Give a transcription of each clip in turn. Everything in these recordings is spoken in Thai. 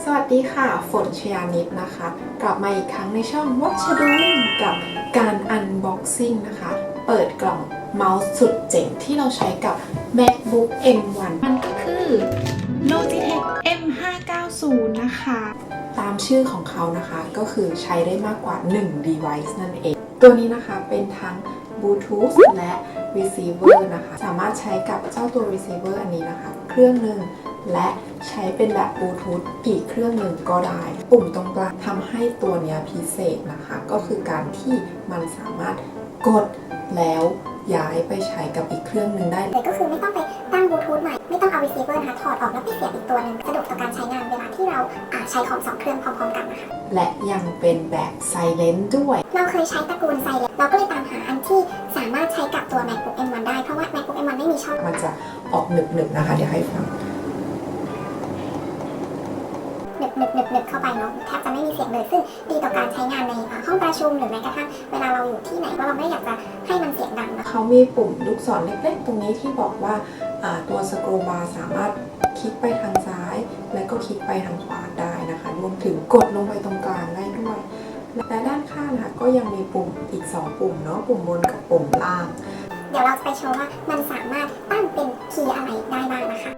สวัสดีค่ะฝนชยานิดนะคะ กลับมาอีกครั้งในช่อง What You Doing กับการอันบ็อกซิ่งนะคะ เปิดกล่องเมาส์สุดเจ๋งที่เราใช้กับ MacBook M1 มันก็คือ Logitech M590 นะคะ ตามชื่อของเขานะคะก็คือใช้ได้มากกว่า 1 device นั่นเอง ตัวนี้นะคะเป็นทั้ง Bluetooth และ Receiver นะคะ สามารถใช้กับเจ้าตัว Receiver อันนี้นะคะ เครื่องหนึ่งและใช้เป็นแบบบลูทูธอีกเครื่องหนึ่งก็ได้ ปุ่มตรงกลางทำให้ตัวนี้พิเศษนะคะก็คือการที่มันสามารถกดแล้วย้ายไปใช้กับอีกเครื่องหนึ่งได้เลยก็คือไม่ต้องไปตั้งบลูทูธใหม่ไม่ต้องเอา receiver นะคะถอดออกแล้วไปเสียบอีกตัวหนึ่งสะดวกต่อการใช้งานเวลาที่เราใช้คอม2เครื่องพร้อมๆกันนะคะและยังเป็นแบบ Silent ด้วยเราเคยใช้ตระกูล Silent เราก็เลยตามหาอันที่สามารถใช้กับตัว MacBook M1 ได้เพราะว่า MacBook M1 ไม่มีช่องมันจะออกหนึบๆนะคะเดี๋ยวให้ฟังหนึบเข้าไปเนาะแทบจะไม่มีเสียงเลยซึ่งดีต่อการใช้งานในห้องประชุมหรือแม้กระทั่งเวลาเราอยู่ที่ไหนว่าเราไม่อยากจะให้มันเสียงดังนะเขามีปุ่มลูกศรเล็กๆตรงนี้ที่บอกว่าตัวสโครบาร์สามารถคลิกไปทางซ้ายและก็คลิกไปทางขวาได้นะคะรวมถึงกดลงไปตรงกลางได้ด้วยและด้านข้างนะคะก็ยังมีปุ่มอีก2ปุ่มเนาะปุ่มบนกับปุ่มล่างเดี๋ยวเราจะไปโชว์ว่ามันสามารถตั้งเป็นคีย์อะไรได้บ้างนะคะ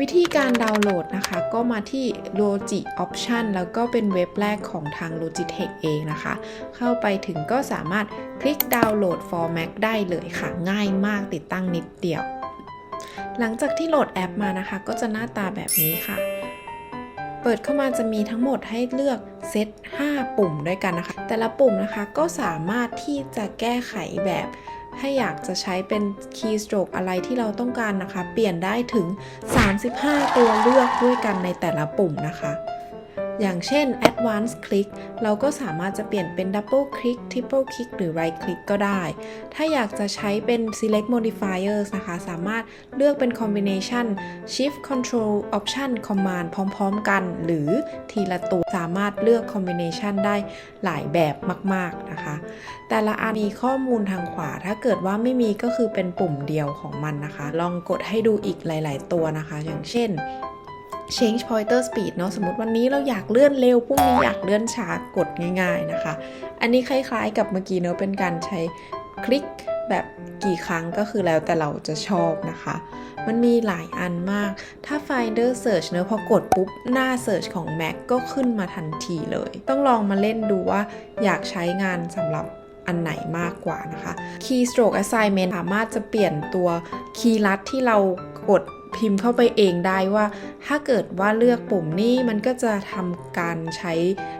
วิธีการดาวน์โหลดนะคะก็มาที่ Logi Option แล้วก็เป็นเว็บแรกของทาง Logitech เองนะคะเข้าไปถึงก็สามารถคลิกดาวน์โหลด for Mac ได้เลยค่ะง่ายมากติดตั้งนิดเดียวหลังจากที่โหลดแอปมานะคะก็จะหน้าตาแบบนี้ค่ะเปิดเข้ามาจะมีทั้งหมดให้เลือกเซต5ปุ่มด้วยกันนะคะแต่ละปุ่มนะคะก็สามารถที่จะแก้ไขแบบให้อยากจะใช้เป็นคีย์สโตรกอะไรที่เราต้องการนะคะเปลี่ยนได้ถึง35ตัวเลือกด้วยกันในแต่ละปุ่มนะคะอย่างเช่น Advanced Click เราก็สามารถจะเปลี่ยนเป็น Double Click Triple Click หรือ Right Click ก็ได้ถ้าอยากจะใช้เป็น Select Modifiers นะคะสามารถเลือกเป็น Combination Shift Control Option Command พร้อมๆกันหรือทีละตัวสามารถเลือก Combination ได้หลายแบบมากๆนะคะแต่ละอันมีข้อมูลทางขวาถ้าเกิดว่าไม่มีก็คือเป็นปุ่มเดียวของมันนะคะลองกดให้ดูอีกหลายๆตัวนะคะอย่างเช่นChange Pointer Speed เนาะสมมติวันนี้เราอยากเลื่อนเร็วพรุ่งนี้อยากเลื่อนช้ากดง่ายๆนะคะอันนี้คล้ายๆกับเมื่อกี้เนาะเป็นการใช้คลิกแบบกี่ครั้งก็คือแล้วแต่เราจะชอบนะคะมันมีหลายอันมากถ้า Finder Search เนอะพอกดปุ๊บหน้า Search ของ Mac ก็ขึ้นมาทันทีเลยต้องลองมาเล่นดูว่าอยากใช้งานสำหรับอันไหนมากกว่านะคะ Keystroke Assignment สามารถจะเปลี่ยนตัวคีย์ลัดที่เรากดพิมพ์เข้าไปเองได้ว่าถ้าเกิดว่าเลือกปุ่มนี้มันก็จะทำการใช้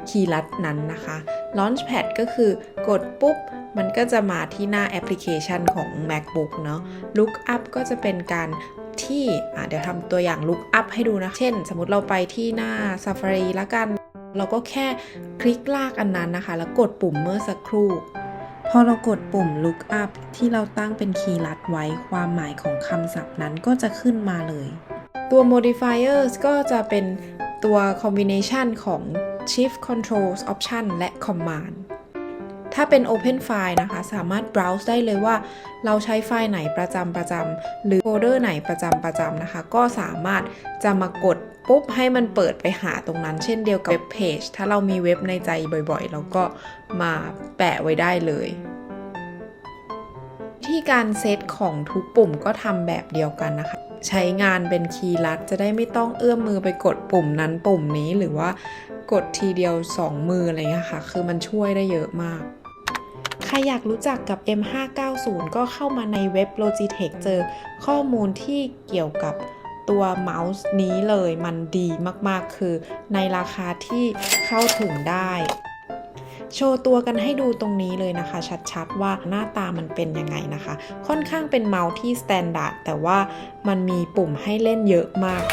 คีย์ลัดนั้นนะคะ Launchpad ก็คือกดปุ๊บมันก็จะมาที่หน้าแอปพลิเคชันของ MacBook เนาะ Lookup ก็จะเป็นการที่เดี๋ยวทำตัวอย่าง Lookup ให้ดูนะเช่นสมมติเราไปที่หน้า Safari แล้วกันเราก็แค่คลิกลากอันนั้นนะคะแล้วกดปุ่มเมื่อสักครู่พอเรากดปุ่ม Look Up ที่เราตั้งเป็นคีย์ลัดไว้ความหมายของคำศัพท์นั้นก็จะขึ้นมาเลยตัว Modifiers ก็จะเป็นตัว Combination ของ Shift Control Option และ Command ถ้าเป็น Open File นะคะสามารถ browse ได้เลยว่าเราใช้ไฟล์ไหนประจำหรือโฟลเดอร์ไหนประจำนะคะก็สามารถจะมากดปุ๊บให้มันเปิดไปหาตรงนั้นเช่นเดียวกับเว็บเพจถ้าเรามีเว็บในใจบ่อยๆเราก็มาแปะไว้ได้เลยที่การเซตของทุกปุ่มก็ทำแบบเดียวกันนะคะใช้งานเป็นคีย์ลัดจะได้ไม่ต้องเอื้อมมือไปกดปุ่มนั้นปุ่มนี้หรือว่ากดทีเดียว2มืออะไรเงี้ยค่ะคือมันช่วยได้เยอะมากใครอยากรู้จักกับ M590 ก็เข้ามาในเว็บ Logitech เจอข้อมูลที่เกี่ยวกับตัวเมาส์นี้เลยมันดีมากๆคือในราคาที่เข้าถึงได้โชว์ตัวกันให้ดูตรงนี้เลยนะคะชัดๆว่าหน้าตามันเป็นยังไงนะคะค่อนข้างเป็นเมาส์ที่สแตนดาร์ดแต่ว่ามันมีปุ่มให้เล่นเยอะมาก